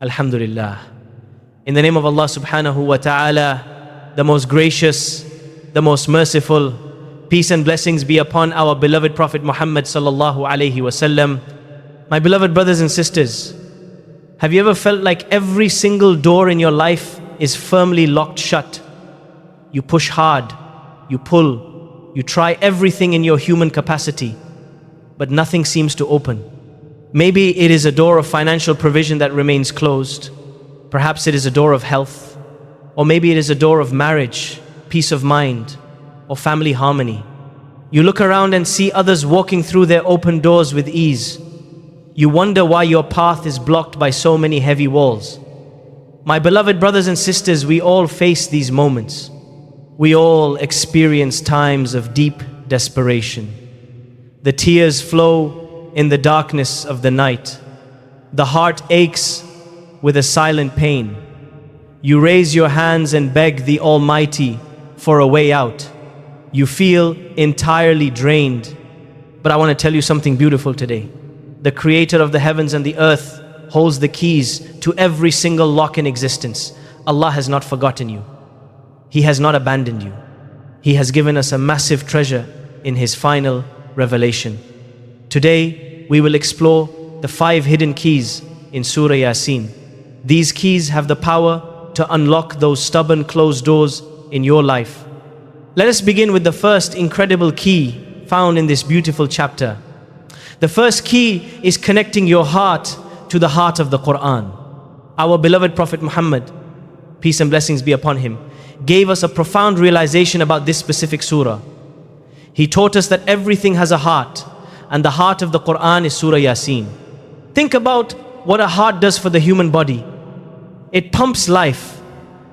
Alhamdulillah. In the name of Allah subhanahu wa ta'ala, the most gracious, the most merciful, peace and blessings be upon our beloved Prophet Muhammad sallallahu alaihi wasallam. My beloved brothers and sisters, have you ever felt like every single door in your life is firmly locked shut? You push hard, you pull, you try everything in your human capacity, but nothing seems to open. Maybe it is a door of financial provision that remains closed. Perhaps it is a door of health. Or maybe it is a door of marriage, peace of mind, or family harmony. You look around and see others walking through their open doors with ease. You wonder why your path is blocked by so many heavy walls. My beloved brothers and sisters, we all face these moments. We all experience times of deep desperation. The tears flow in the darkness of the night. The heart aches with a silent pain. You raise your hands and beg the Almighty for a way out. You feel entirely drained. But I want to tell you something beautiful today. The Creator of the heavens and the earth holds the keys to every single lock in existence. Allah has not forgotten you. He has not abandoned you. He has given us a massive treasure in His final revelation. Today, we will explore the 5 hidden keys in Surah Yasin. These keys have the power to unlock those stubborn closed doors in your life. Let us begin with the first incredible key found in this beautiful chapter. The first key is connecting your heart to the heart of the Quran. Our beloved Prophet Muhammad, peace and blessings be upon him, gave us a profound realization about this specific surah. He taught us that everything has a heart, and the heart of the Quran is Surah Yasin. Think about what a heart does for the human body. It pumps life.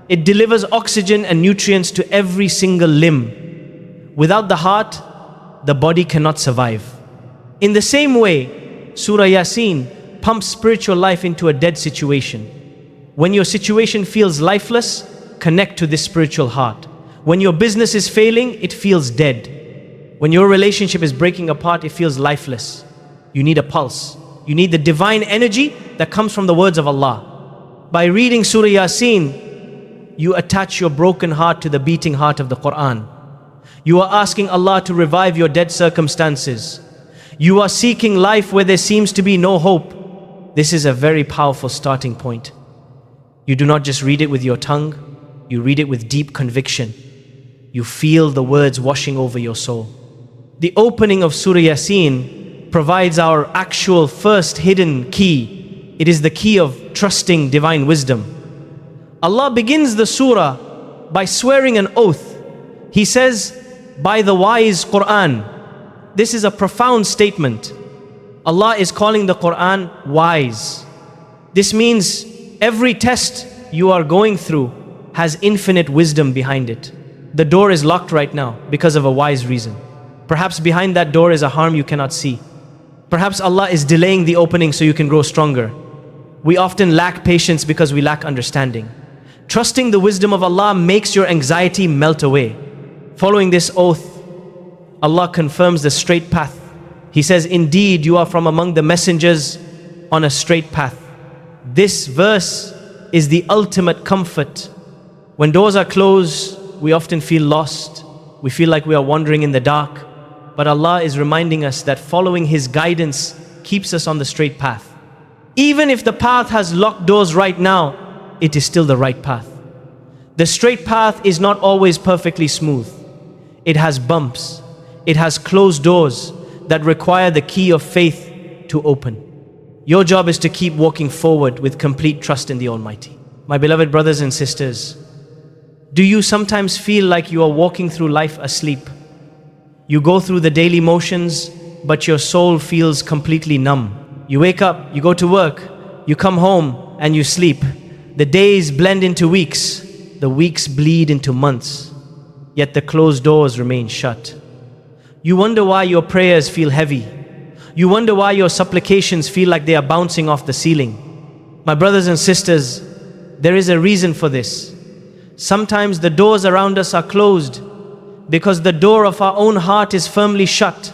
It delivers oxygen and nutrients to every single limb. Without the heart, the body cannot survive. In the same way, Surah Yasin pumps spiritual life into a dead situation. When your situation feels lifeless, connect to this spiritual heart. When your business is failing, it feels dead. When your relationship is breaking apart, it feels lifeless. You need a pulse. You need the divine energy that comes from the words of Allah. By reading Surah Yasin, you attach your broken heart to the beating heart of the Quran. You are asking Allah to revive your dead circumstances. You are seeking life where there seems to be no hope. This is a very powerful starting point. You do not just read it with your tongue, you read it with deep conviction. You feel the words washing over your soul. The opening of Surah Yasin provides our actual first hidden key. It is the key of trusting divine wisdom. Allah begins the surah by swearing an oath. He says, by the wise Quran. This is a profound statement. Allah is calling the Quran wise. This means every test you are going through has infinite wisdom behind it. The door is locked right now because of a wise reason. Perhaps behind that door is a harm you cannot see. Perhaps Allah is delaying the opening so you can grow stronger. We often lack patience because we lack understanding. Trusting the wisdom of Allah makes your anxiety melt away. Following this oath, Allah confirms the straight path. He says, indeed, you are from among the messengers on a straight path. This verse is the ultimate comfort. When doors are closed, we often feel lost. We feel like we are wandering in the dark. But Allah is reminding us that following His guidance keeps us on the straight path. Even if the path has locked doors right now, it is still the right path. The straight path is not always perfectly smooth. It has bumps. It has closed doors that require the key of faith to open. Your job is to keep walking forward with complete trust in the Almighty. My beloved brothers and sisters, do you sometimes feel like you are walking through life asleep? You go through the daily motions, but your soul feels completely numb. You wake up, you go to work, you come home, and you sleep. The days blend into weeks. The weeks bleed into months. Yet the closed doors remain shut. You wonder why your prayers feel heavy. You wonder why your supplications feel like they are bouncing off the ceiling. My brothers and sisters, there is a reason for this. Sometimes the doors around us are closed because the door of our own heart is firmly shut.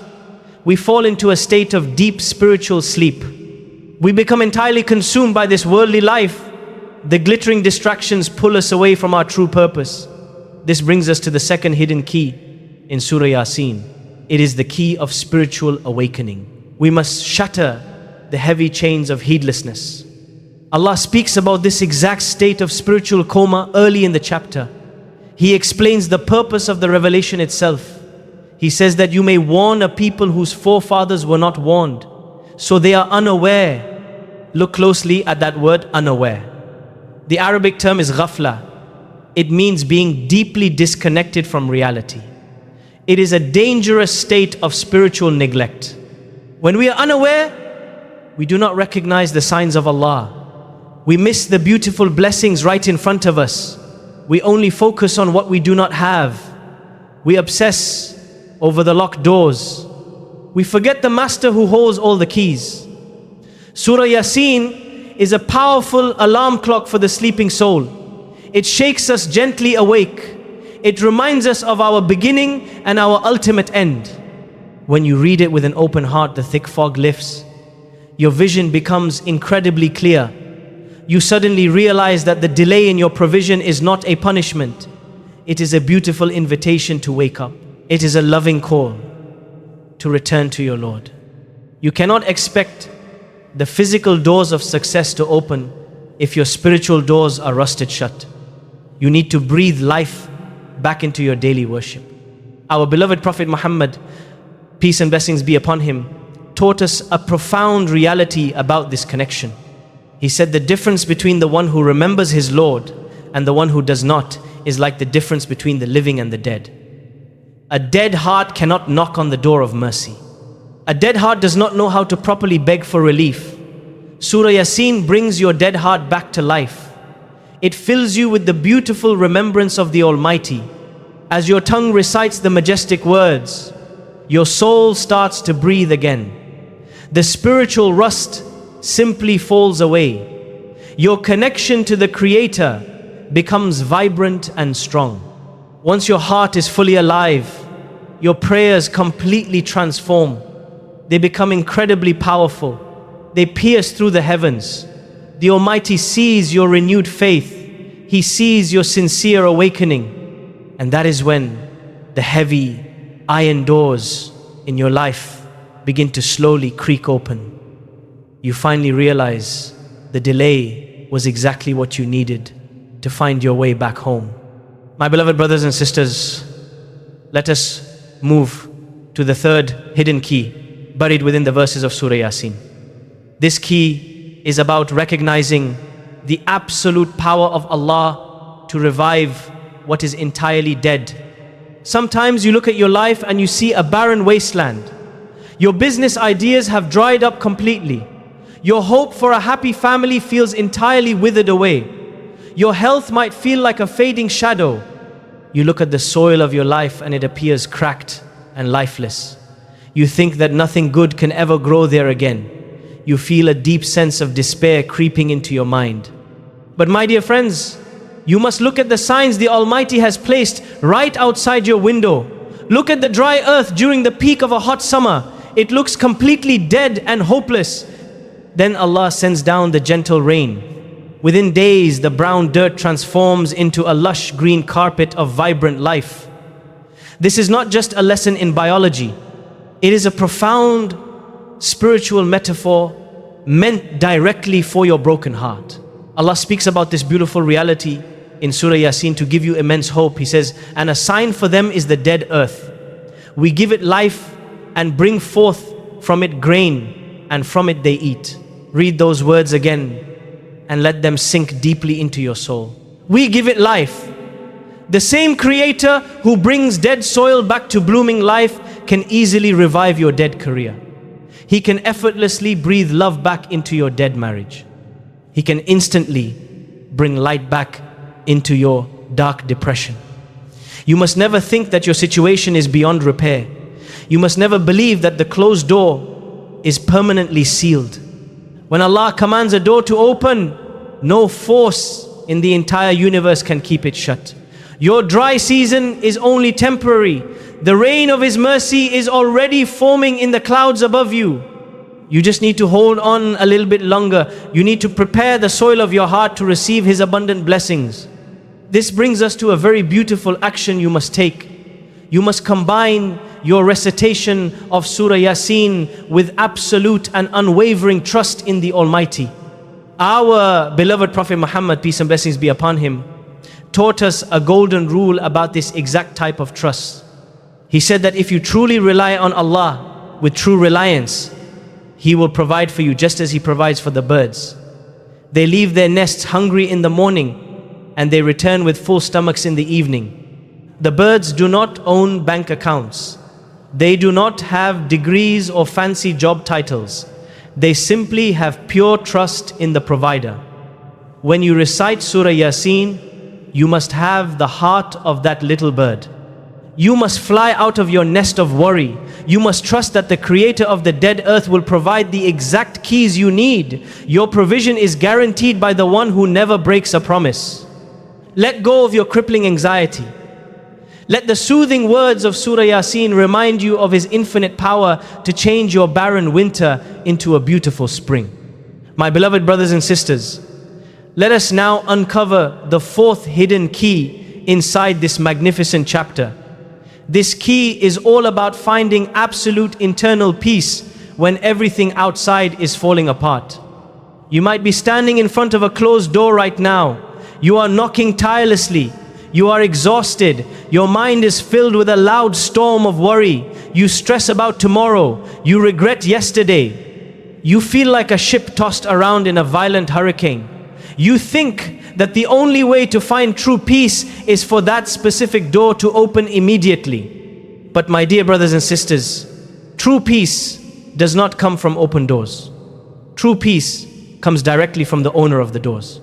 We fall into a state of deep spiritual sleep. We become entirely consumed by this worldly life. The glittering distractions pull us away from our true purpose. This brings us to the second hidden key in Surah Yasin. It is the key of spiritual awakening. We must shatter the heavy chains of heedlessness. Allah speaks about this exact state of spiritual coma early in the chapter. He explains the purpose of the revelation itself. He says that you may warn a people whose forefathers were not warned, so they are unaware. Look closely at that word, unaware. The Arabic term is ghafla. It means being deeply disconnected from reality. It is a dangerous state of spiritual neglect. When we are unaware, we do not recognize the signs of Allah. We miss the beautiful blessings right in front of us. We only focus on what we do not have. We obsess over the locked doors. We forget the master who holds all the keys. Surah Yasin is a powerful alarm clock for the sleeping soul. It shakes us gently awake. It reminds us of our beginning and our ultimate end. When you read it with an open heart, the thick fog lifts. Your vision becomes incredibly clear. You suddenly realize that the delay in your provision is not a punishment. It is a beautiful invitation to wake up. It is a loving call to return to your Lord. You cannot expect the physical doors of success to open if your spiritual doors are rusted shut. You need to breathe life back into your daily worship. Our beloved Prophet Muhammad, peace and blessings be upon him, taught us a profound reality about this connection. He said the difference between the one who remembers his Lord and the one who does not is like the difference between the living and the dead. A dead heart cannot knock on the door of mercy. A dead heart does not know how to properly beg for relief. Surah Yasin brings your dead heart back to life. It fills you with the beautiful remembrance of the Almighty. As your tongue recites the majestic words, your soul starts to breathe again. The spiritual rust simply falls away. Your connection to the Creator becomes vibrant and strong. Once your heart is fully alive, your prayers completely transform. They become incredibly powerful. They pierce through the heavens. The Almighty sees your renewed faith. He sees your sincere awakening. And that is when the heavy iron doors in your life begin to slowly creak open. You finally realize the delay was exactly what you needed to find your way back home. My beloved brothers and sisters, let us move to the third hidden key buried within the verses of Surah Yasin. This key is about recognizing the absolute power of Allah to revive what is entirely dead. Sometimes you look at your life and you see a barren wasteland. Your business ideas have dried up completely. Your hope for a happy family feels entirely withered away. Your health might feel like a fading shadow. You look at the soil of your life and it appears cracked and lifeless. You think that nothing good can ever grow there again. You feel a deep sense of despair creeping into your mind. But my dear friends, you must look at the signs the Almighty has placed right outside your window. Look at the dry earth during the peak of a hot summer. It looks completely dead and hopeless. Then Allah sends down the gentle rain. Within days, the brown dirt transforms into a lush green carpet of vibrant life. This is not just a lesson in biology. It is a profound spiritual metaphor meant directly for your broken heart. Allah speaks about this beautiful reality in Surah Yasin to give you immense hope. He says, and a sign for them is the dead earth. We give it life and bring forth from it grain, and from it they eat. Read those words again and let them sink deeply into your soul. We give it life. The same Creator who brings dead soil back to blooming life can easily revive your dead career. He can effortlessly breathe love back into your dead marriage. He can instantly bring light back into your dark depression. You must never think that your situation is beyond repair. You must never believe that the closed door is permanently sealed. When Allah commands a door to open, no force in the entire universe can keep it shut. Your dry season is only temporary. The rain of His mercy is already forming in the clouds above you. You just need to hold on a little bit longer. You need to prepare the soil of your heart to receive His abundant blessings. This brings us to a very beautiful action you must take. You must combine your recitation of Surah Yasin with absolute and unwavering trust in the Almighty. Our beloved Prophet Muhammad, peace and blessings be upon him, taught us a golden rule about this exact type of trust. He said that if you truly rely on Allah with true reliance, He will provide for you just as He provides for the birds. They leave their nests hungry in the morning and they return with full stomachs in the evening. The birds do not own bank accounts. They do not have degrees or fancy job titles. They simply have pure trust in the provider. When you recite Surah Yasin, you must have the heart of that little bird. You must fly out of your nest of worry. You must trust that the Creator of the dead earth will provide the exact keys you need. Your provision is guaranteed by the one who never breaks a promise. Let go of your crippling anxiety. Let the soothing words of Surah Yasin remind you of His infinite power to change your barren winter into a beautiful spring. My beloved brothers and sisters, let us now uncover the fourth hidden key inside this magnificent chapter. This key is all about finding absolute internal peace when everything outside is falling apart. You might be standing in front of a closed door right now. You are knocking tirelessly. You are exhausted. Your mind is filled with a loud storm of worry. You stress about tomorrow. You regret yesterday. You feel like a ship tossed around in a violent hurricane. You think that the only way to find true peace is for that specific door to open immediately. But my dear brothers and sisters, true peace does not come from open doors. True peace comes directly from the owner of the doors.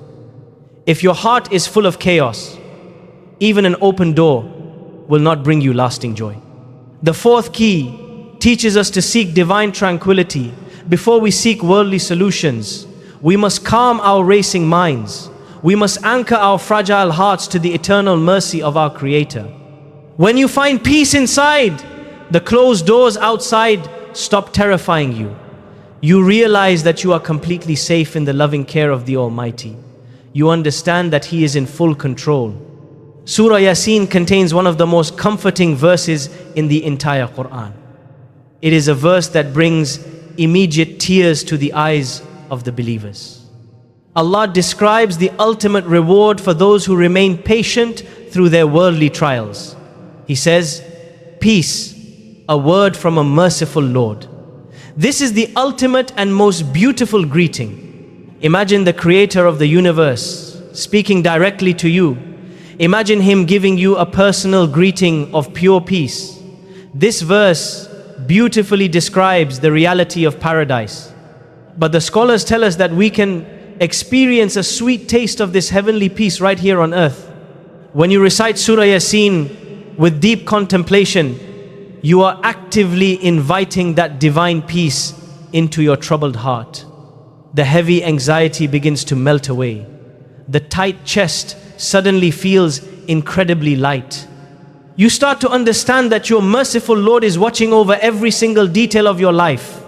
If your heart is full of chaos, even an open door will not bring you lasting joy. The fourth key teaches us to seek divine tranquility before we seek worldly solutions. We must calm our racing minds. We must anchor our fragile hearts to the eternal mercy of our Creator. When you find peace inside, the closed doors outside stop terrifying you. You realize that you are completely safe in the loving care of the Almighty. You understand that He is in full control. Surah Yasin contains one of the most comforting verses in the entire Quran. It is a verse that brings immediate tears to the eyes of the believers. Allah describes the ultimate reward for those who remain patient through their worldly trials. He says, "Peace, a word from a merciful Lord." This is the ultimate and most beautiful greeting. Imagine the Creator of the universe speaking directly to you. Imagine Him giving you a personal greeting of pure peace. This verse beautifully describes the reality of paradise. But the scholars tell us that we can experience a sweet taste of this heavenly peace right here on earth. When you recite Surah Yasin with deep contemplation, you are actively inviting that divine peace into your troubled heart. The heavy anxiety begins to melt away. The tight chest suddenly feels incredibly light. You start to understand that your merciful Lord is watching over every single detail of your life.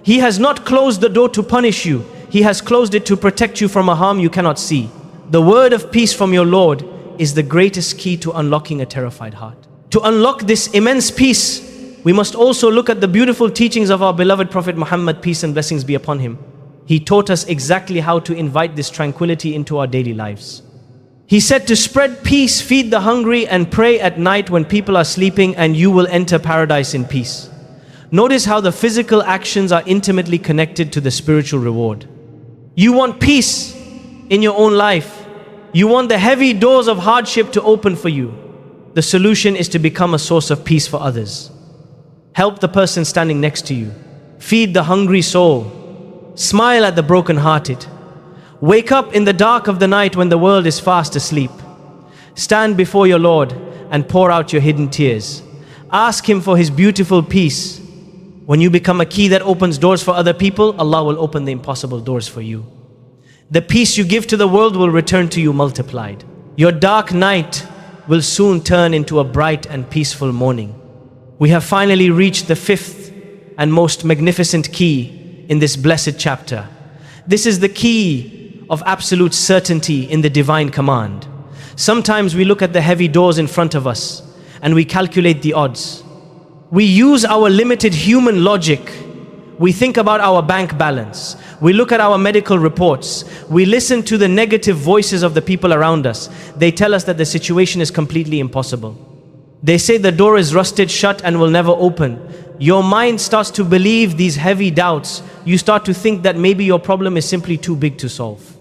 He has not closed the door to punish you. He has closed it to protect you from a harm you cannot see. The word of peace from your Lord is the greatest key to unlocking a terrified heart. To unlock this immense peace, we must also look at the beautiful teachings of our beloved Prophet Muhammad, peace and blessings be upon him. He taught us exactly how to invite this tranquility into our daily lives. He said to spread peace, feed the hungry, and pray at night when people are sleeping, and you will enter paradise in peace. Notice how the physical actions are intimately connected to the spiritual reward. You want peace in your own life. You want the heavy doors of hardship to open for you. The solution is to become a source of peace for others. Help the person standing next to you. Feed the hungry soul. Smile at the brokenhearted. Wake up in the dark of the night when the world is fast asleep. Stand before your Lord and pour out your hidden tears. Ask Him for His beautiful peace. When you become a key that opens doors for other people, Allah will open the impossible doors for you. The peace you give to the world will return to you multiplied. Your dark night will soon turn into a bright and peaceful morning. We have finally reached the fifth and most magnificent key in this blessed chapter. This is the key of absolute certainty in the divine command. Sometimes we look at the heavy doors in front of us and we calculate the odds. We use our limited human logic. We think about our bank balance. We look at our medical reports. We listen to the negative voices of the people around us. They tell us that the situation is completely impossible. They say the door is rusted shut and will never open. Your mind starts to believe these heavy doubts. You start to think that maybe your problem is simply too big to solve.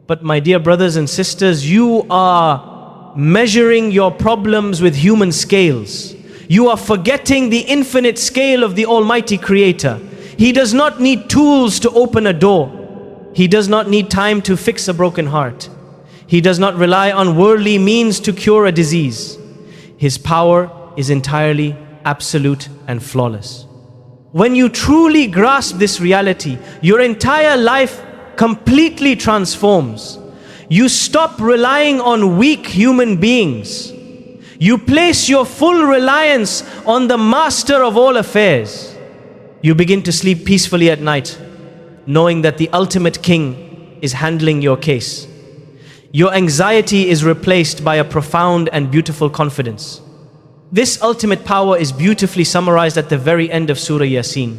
But my dear brothers and sisters, you are measuring your problems with human scales. You are forgetting the infinite scale of the Almighty Creator. He does not need tools to open a door. He does not need time to fix a broken heart. He does not rely on worldly means to cure a disease. His power is entirely absolute and flawless. When you truly grasp this reality, your entire life completely transforms. You stop relying on weak human beings. You place your full reliance on the master of all affairs. You begin to sleep peacefully at night, knowing that the ultimate king is handling your case. Your anxiety is replaced by a profound and beautiful confidence. This ultimate power is beautifully summarized at the very end of Surah Yasin.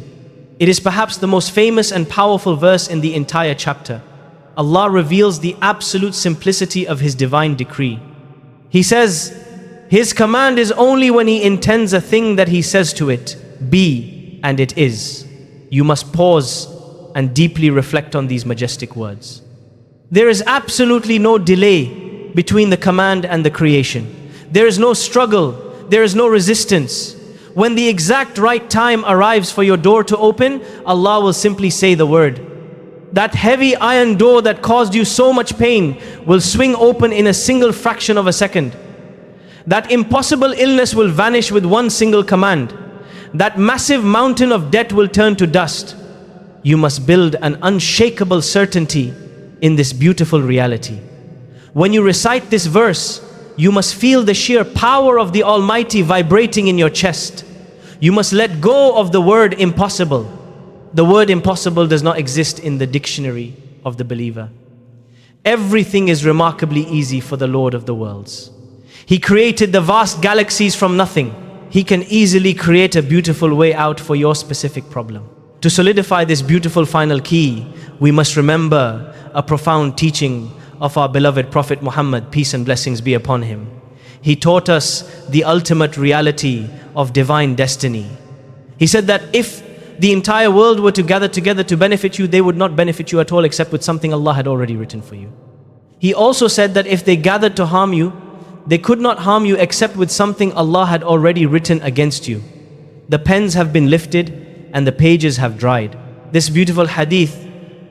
It is perhaps the most famous and powerful verse in the entire chapter. Allah reveals the absolute simplicity of His divine decree. He says, His command is only when He intends a thing that He says to it, be, and it is. You must pause and deeply reflect on these majestic words. There is absolutely no delay between the command and the creation. There is no struggle. There is no resistance. When the exact right time arrives for your door to open, Allah will simply say the word. That heavy iron door that caused you so much pain will swing open in a single fraction of a second. That impossible illness will vanish with one single command. That massive mountain of debt will turn to dust. You must build an unshakable certainty in this beautiful reality. When you recite this verse, you must feel the sheer power of the Almighty vibrating in your chest. You must let go of the word impossible. The word impossible does not exist in the dictionary of the believer. Everything is remarkably easy for the Lord of the worlds. He created the vast galaxies from nothing. He can easily create a beautiful way out for your specific problem. To solidify this beautiful final key, we must remember a profound teaching of our beloved Prophet Muhammad, peace and blessings be upon him. He taught us the ultimate reality of divine destiny. He said that if the entire world were to gather together to benefit you, they would not benefit you at all except with something Allah had already written for you. He also said that if they gathered to harm you, they could not harm you except with something Allah had already written against you. The pens have been lifted and the pages have dried. This beautiful hadith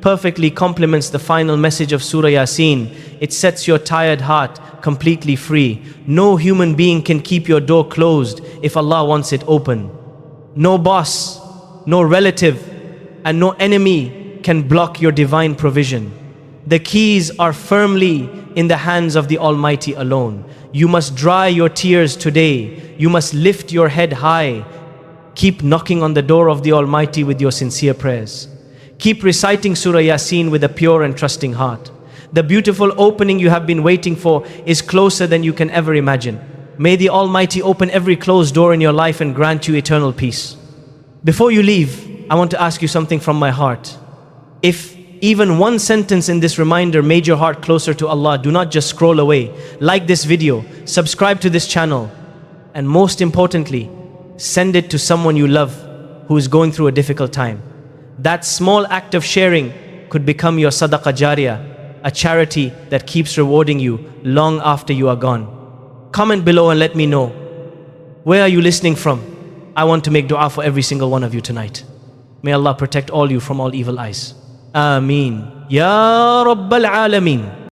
perfectly complements the final message of Surah Yasin. It sets your tired heart completely free. No human being can keep your door closed if Allah wants it open. No boss, no relative, and no enemy can block your divine provision. The keys are firmly in the hands of the Almighty alone. You must dry your tears today. You must lift your head high. Keep knocking on the door of the Almighty with your sincere prayers. Keep reciting Surah Yasin with a pure and trusting heart. The beautiful opening you have been waiting for is closer than you can ever imagine. May the Almighty open every closed door in your life and grant you eternal peace. Before you leave, I want to ask you something from my heart. If even one sentence in this reminder made your heart closer to Allah, do not just scroll away. Like this video, subscribe to this channel, and most importantly, send it to someone you love who is going through a difficult time. That small act of sharing could become your sadaqah jariyah, a charity that keeps rewarding you long after you are gone. Comment below and let me know. Where are you listening from? I want to make dua for every single one of you tonight. May Allah protect all you from all evil eyes. Ameen. Ya Rabbal Alameen.